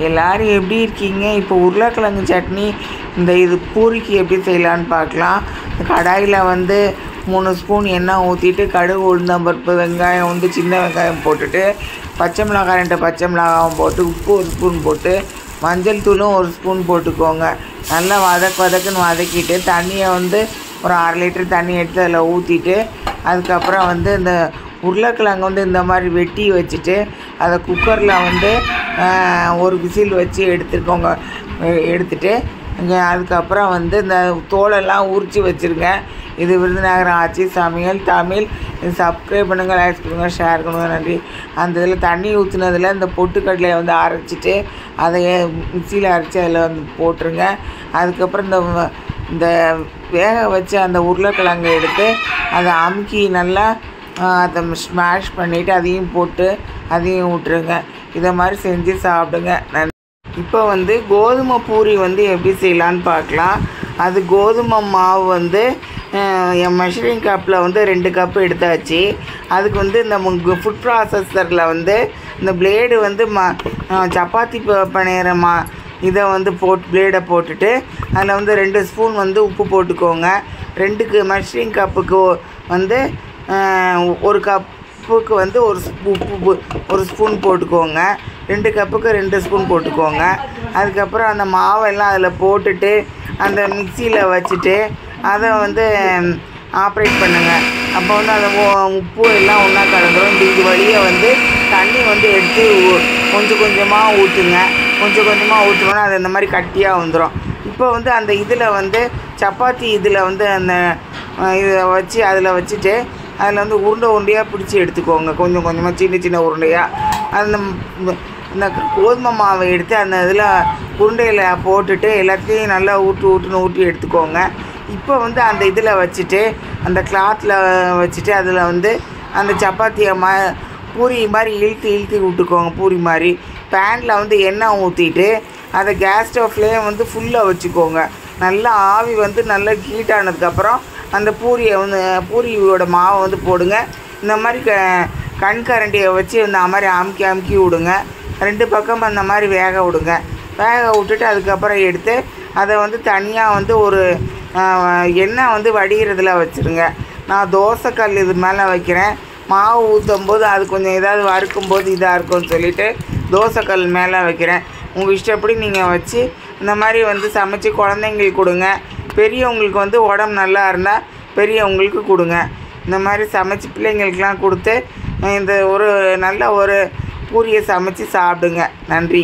எல்லாரும் எப்படி இருக்கீங்க? இப்போ உருளைக்கிழங்கு சட்னி இது பூரிக்கு எப்படி செய்யலான்னு பார்க்கலாம். கடாயில் 3 ஸ்பூன் எண்ணெய் ஊற்றிட்டு கடுகு, உளுந்தம்பருப்பு, வெங்காயம் சின்ன வெங்காயம் போட்டுட்டு பச்சை மிளகாய் 2 பச்சை மிளகாயும் போட்டு உப்பு 1 ஸ்பூன் போட்டு மஞ்சள் தூளும் 1 ஸ்பூன் போட்டுக்கோங்க. நல்லா வதக்குன்னு வதக்கிட்டு தண்ணியை ஒரு 1/2 லிட்டர் தண்ணி எடுத்து அதில் ஊற்றிட்டு அதுக்கப்புறம் இந்த உருளைக்கிழங்கு இந்த மாதிரி வெட்டி வச்சுட்டு அதை குக்கரில் 1 விசில் வச்சு எடுத்துக்கோங்க. எடுத்துகிட்டு அதுக்கப்புறம் இந்த தோலெல்லாம் உரித்து வச்சுருங்க. இது விருதுநகரம் ஆச்சி சமையல் தமிழ். சப்ஸ்கிரைப் பண்ணுங்கள், லைக் பண்ணுங்கள், ஷேர் பண்ணுங்கள். நன்றி. அந்த இதில் தண்ணி ஊற்றுனதில் இந்த பொட்டுக்கடலையை அரைச்சிட்டு அதை மிக்சியில் அரைச்சி அதில் போட்டுருங்க. அதுக்கப்புறம் இந்த வேக வச்ச அந்த உருளைக்கிழங்கை எடுத்து அதை அமுக்கி நல்லா அதை ஸ்மாஷ் பண்ணிவிட்டு அதையும் போட்டு அதையும் விட்டுருங்க. இதை மாதிரி செஞ்சு சாப்பிடுங்க. இப்போ கோதுமை பூரி எப்படி செய்யலான்னு பார்க்கலாம். அது கோதுமை மாவு என் மெஷரிங் கப்பில் 2 கப்பு எடுத்தாச்சு. அதுக்கு இந்த ஃபுட் ப்ராசஸரில் இந்த பிளேடு சப்பாத்தி பணியிற இதை பிளேடை போட்டுட்டு அதில் 2 ஸ்பூன் உப்பு போட்டுக்கோங்க. 2 மெஷரிங் கப்புக்கு 1 கப்புக்கு ஒரு ஸ்பூன் போட்டுக்கோங்க. 2 கப்புக்கு 2 ஸ்பூன் போட்டுக்கோங்க. அதுக்கப்புறம் அந்த மாவெல்லாம் அதில் போட்டுட்டு அந்த மிக்சியில் வச்சுட்டு அதை ஆப்ரேட் பண்ணுங்கள். அப்போ அந்த உப்பு எல்லாம் ஒன்றா கலந்துடும். இது வழியை தண்ணி எடுத்து கொஞ்சம் கொஞ்சமாக ஊற்றுங்க. கொஞ்சம் கொஞ்சமாக ஊற்றுனோன்னா அது இந்த மாதிரி கட்டியாக வந்துடும். இப்போ அந்த இதில் சப்பாத்தி இதில் அந்த இதை வச்சு அதில் வச்சுட்டு அதில் உருண்டை உருண்டையாக பிடிச்சி எடுத்துக்கோங்க. கொஞ்சம் கொஞ்சமாக சின்ன சின்ன உருண்டையாக இந்த கோதுமை மாவை எடுத்து அந்த இதில் உருண்டையில் போட்டுட்டு எல்லாத்தையும் நல்லா ஊற்றி எடுத்துக்கோங்க. இப்போ அந்த இதில் வச்சுட்டு அந்த கிளாத்தில் வச்சுட்டு அதில் அந்த சப்பாத்தியை பூரி மாதிரி இழுத்து விட்டுக்கோங்க. பூரி மாதிரி பேனில் எண்ணெய் ஊற்றிட்டு அதை கேஸ் ஸ்டவ்லேயே ஃபுல்லாக வச்சுக்கோங்க. நல்லா ஆவி நல்லா ஹீட் ஆனதுக்கப்புறம் அந்த பூரியோட மாவை போடுங்க. இந்த மாதிரி கண்கரண்டியை வச்சு அந்த மாதிரி அமுக்கி விடுங்க. 2 பக்கம் அந்த மாதிரி வேக விடுங்க. வேக விட்டுட்டு அதுக்கப்புறம் எடுத்து அதை தனியாக ஒரு எண்ணெய் வடிகிறதுல வச்சுருங்க. நான் தோசைக்கல் இது மேலே வைக்கிறேன். மாவு ஊற்றும் போது அது கொஞ்சம் ஏதாவது வறுக்கும்போது இதாக இருக்கும்னு சொல்லிவிட்டு தோசைக்கல் மேலே வைக்கிறேன். உங்கள் இஷ்டப்படி நீங்கள் வச்சு இந்த மாதிரி சமைச்சு குழந்தைங்களுக்கு கொடுங்க. பெரியவங்களுக்கு உடம்பு நல்லா இருந்தால் பெரியவங்களுக்கு கொடுங்க. இந்த மாதிரி சமைச்சு பிள்ளைங்களுக்கெலாம் கொடுத்து இந்த நல்ல ஒரு பூரியை சமைச்சு சாப்பிடுங்க. நன்றி.